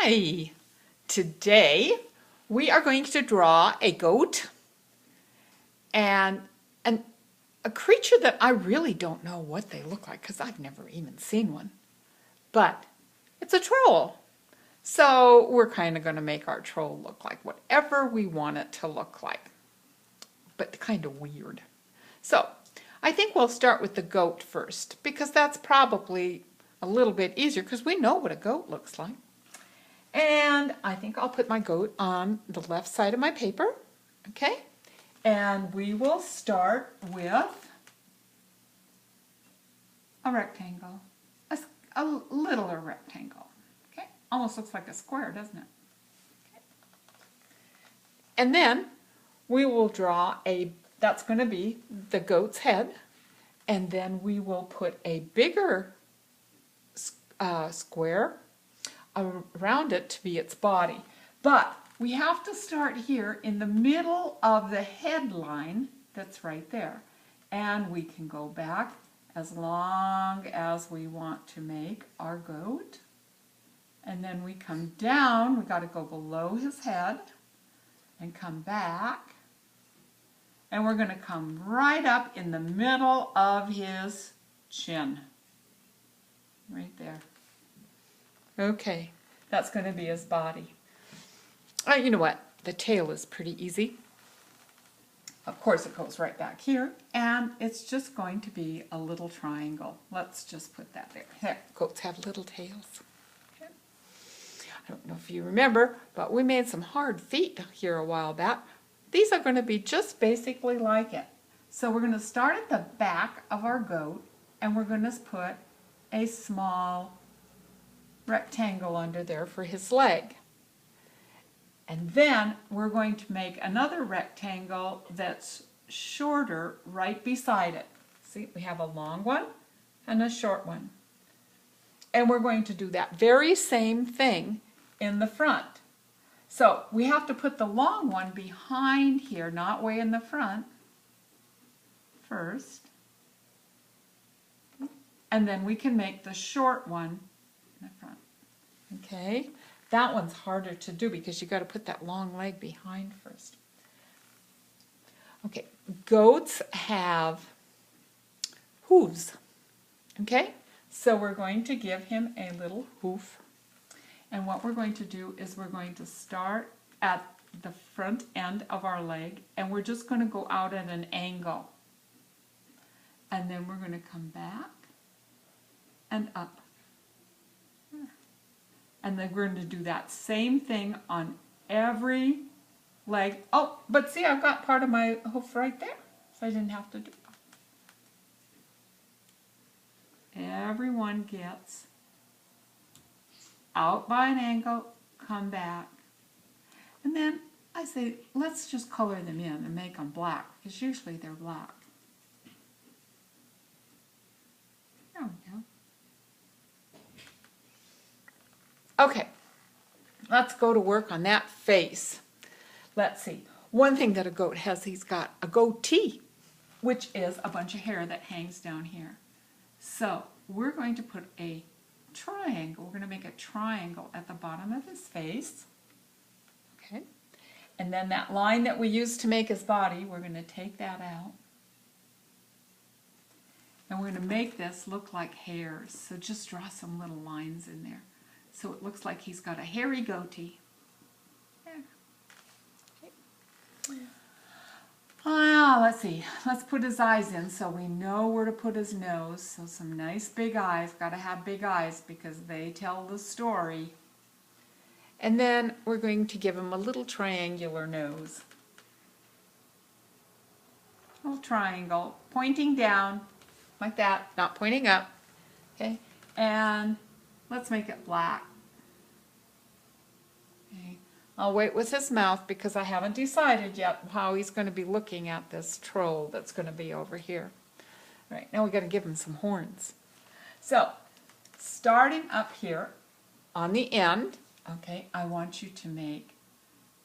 Hi! Today we are going to draw a goat and a creature that I really don't know what they look like because I've never even seen one. But it's a troll. So we're kind of going to make our troll look like whatever we want it to look like, but kind of weird. So I think we'll start with the goat first because that's probably a little bit easier because we know what a goat looks like. And I think I'll put my goat on the left side of my paper, okay? And we will start with a rectangle, a littler rectangle, okay? Almost looks like a square, doesn't it? Okay. And then we will draw that's going to be the goat's head, and then we will put a bigger square around it to be its body. But we have to start here in the middle of the headline that's right there. And we can go back as long as we want to make our goat. And then we come down, we got to go below his head and come back. And we're going to come right up in the middle of his chin. Right there. Okay, that's going to be his body. You know what? The tail is pretty easy. Of course, it goes right back here, and it's just going to be a little triangle. Let's just put that there. There, goats have little tails. Okay. I don't know if you remember, but we made some hard feet here a while back. These are going to be just basically like it. So we're going to start at the back of our goat, and we're going to put a small rectangle under there for his leg. And then we're going to make another rectangle that's shorter right beside it. See, we have a long one and a short one. And we're going to do that very same thing in the front. So we have to put the long one behind here, not way in the front first. And then we can make the short one in the front. Okay, that one's harder to do because you've got to put that long leg behind first. Okay, goats have hooves. Okay, so we're going to give him a little hoof. And what we're going to do is we're going to start at the front end of our leg and we're just going to go out at an angle. And then we're going to come back and up. And then we're going to do that same thing on every leg. Oh, but see, I've got part of my hoof right there, so I didn't have to do it. Everyone gets out by an angle, come back. And then I say, let's just color them in and make them black, because usually they're black. There we go. Okay, let's go to work on that face. Let's see. One thing that a goat has, he's got a goatee, which is a bunch of hair that hangs down here. So we're going to put a triangle. We're going to make a triangle at the bottom of his face. Okay. And then that line that we used to make his body, we're going to take that out. And we're going to make this look like hairs. So just draw some little lines in there. So it looks like he's got a hairy goatee. There. Okay. Let's see. Let's put his eyes in so we know where to put his nose. So some nice big eyes. Got to have big eyes because they tell the story. And then we're going to give him a little triangular nose. A little triangle pointing down like that, not pointing up. Okay. And let's make it black. Okay. I'll wait with his mouth because I haven't decided yet how he's going to be looking at this troll that's going to be over here. Right, now we've got to give him some horns. So, starting up here on the end, okay, I want you to make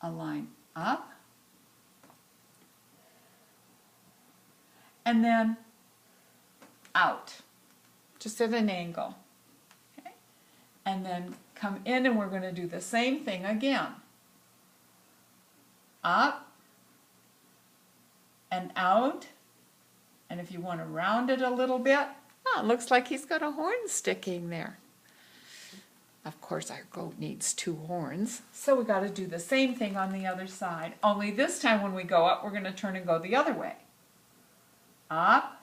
a line up and then out, just at an angle. And then come in, and we're going to do the same thing again. Up and out. And if you want to round it a little bit, oh, it looks like he's got a horn sticking there. Of course, our goat needs 2 horns, so we got to do the same thing on the other side. Only this time when we go up, we're going to turn and go the other way. Up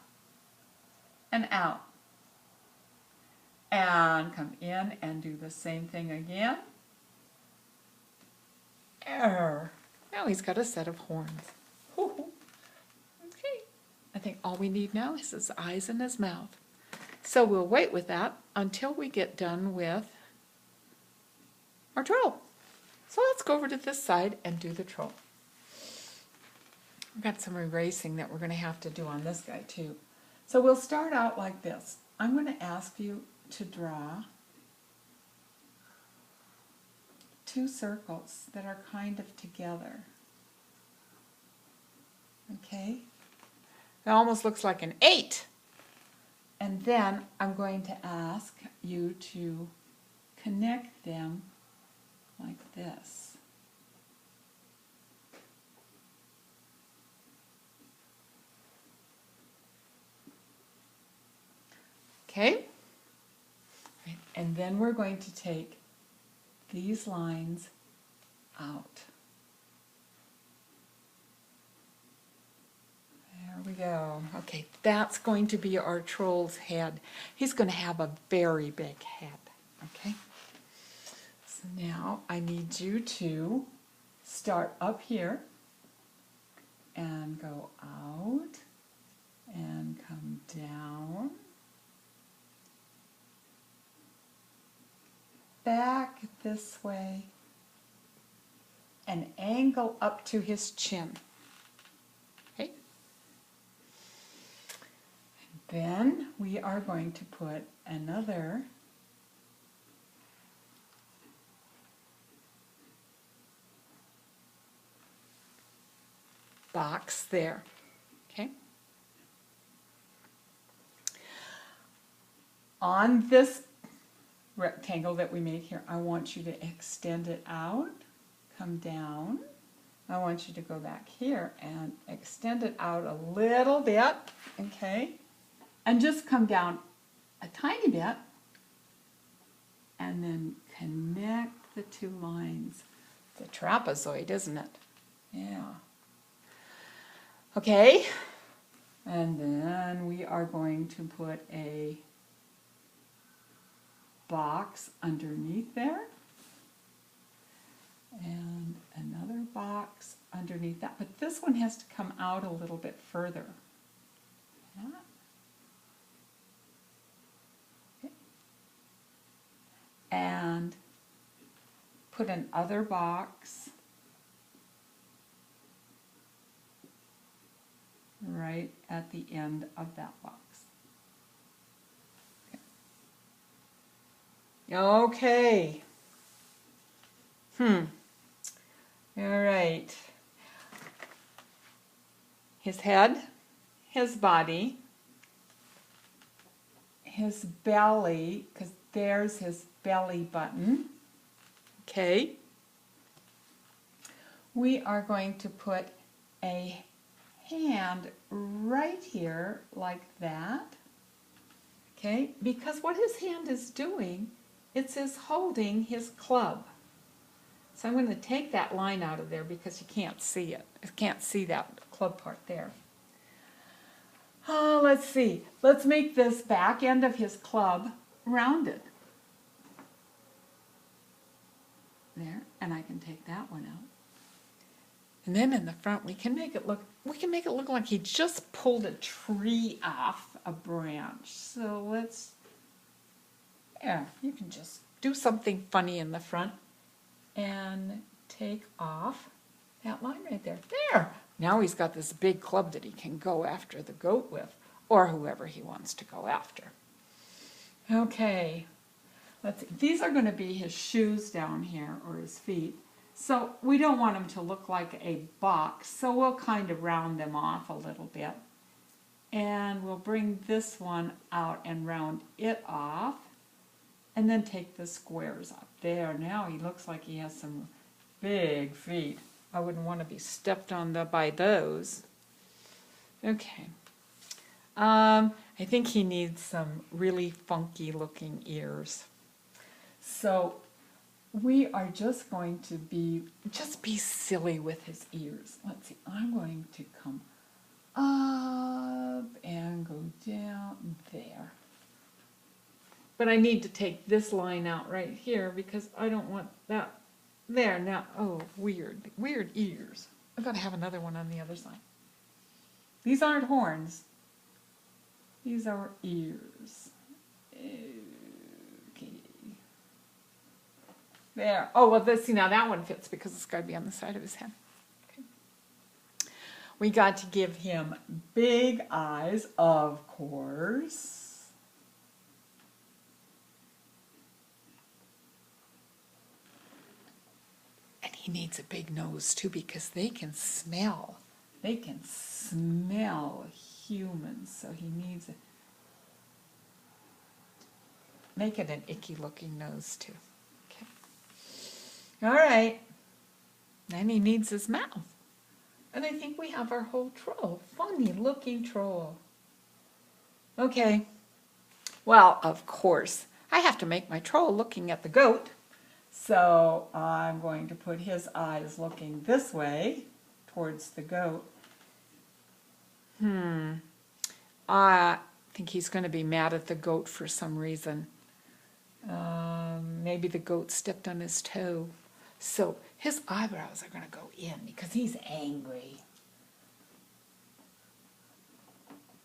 and out. And come in and do the same thing again. Now he's got a set of horns. Okay. I think all we need now is his eyes and his mouth. So we'll wait with that until we get done with our troll. So let's go over to this side and do the troll. We've got some erasing that we're going to have to do on this guy too. So we'll start out like this. I'm going to ask you to draw 2 circles that are kind of together. Okay? It almost looks like an 8. And then I'm going to ask you to connect them like this. Okay? And then we're going to take these lines out. There we go. Okay, that's going to be our troll's head. He's going to have a very big head. Okay? So now I need you to start up here and go out and come down. Back this way and angle up to his chin. Okay? And then we are going to put another box there. Okay? On this rectangle that we made here, I want you to extend it out, come down. I want you to go back here and extend it out a little bit, okay? And just come down a tiny bit and then connect the 2 lines. It's a trapezoid, isn't it? Yeah. Okay, and then we are going to put a box underneath there and another box underneath that, but this one has to come out a little bit further. Yeah. Okay. And put another box right at the end of that box. Okay. All right. His head, his body, his belly, because there's his belly button. Okay. We are going to put a hand right here like that. Okay, because what his hand is doing, it's holding his club. So I'm going to take that line out of there because you can't see it. You can't see that club part there. Let's see. Let's make this back end of his club rounded. There, and I can take that one out. And then in the front we can make it look like he just pulled a tree off a branch. So let's, yeah, you can just do something funny in the front and take off that line right there. There! Now he's got this big club that he can go after the goat with, or whoever he wants to go after. Okay, let's see. These are going to be his shoes down here, or his feet. So we don't want them to look like a box, so we'll kind of round them off a little bit. And we'll bring this one out and round it off, and then take the squares up There, now he looks like he has some big feet. I wouldn't want to be stepped on by those. Okay. I think he needs some really funky looking ears. So we are just going to be silly with his ears. Let's see, I'm going to come up and go down there. But I need to take this line out right here because I don't want that there. Now, oh, weird ears. I've got to have another one on the other side. These aren't horns. These are ears. Okay. There. Oh, well, see, now that one fits because it's got to be on the side of his head. Okay. We got to give him big eyes, of course. And he needs a big nose, too, because they can smell. They can smell humans, so he needs a... Make it an icky-looking nose, too. Okay. All right. Then he needs his mouth. And I think we have our whole troll. Funny-looking troll. Okay. Well, of course, I have to make my troll looking at the goat. So I'm going to put his eyes looking this way, towards the goat. I think he's going to be mad at the goat for some reason. Maybe the goat stepped on his toe. So his eyebrows are going to go in because he's angry.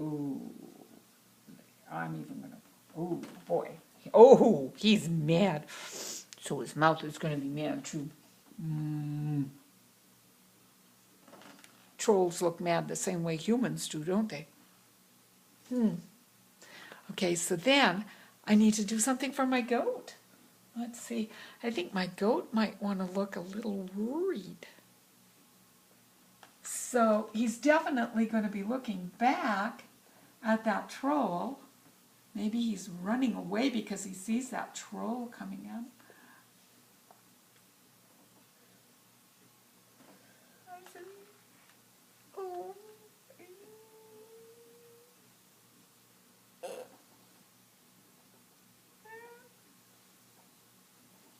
Ooh, I'm even going to, ooh, boy. Oh, he's mad. So his mouth is going to be mad too. Trolls look mad the same way humans do, don't they? Okay, so then I need to do something for my goat. Let's see. I think my goat might want to look a little worried. So he's definitely going to be looking back at that troll. Maybe he's running away because he sees that troll coming at him.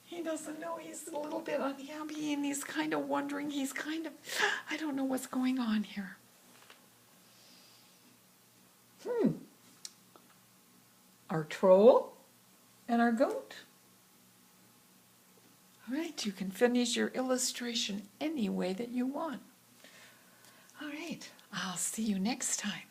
He doesn't know, he's a little bit unhappy and he's kind of wondering, I don't know what's going on here. Our troll and our goat. All right, you can finish your illustration any way that you want. All right, I'll see you next time.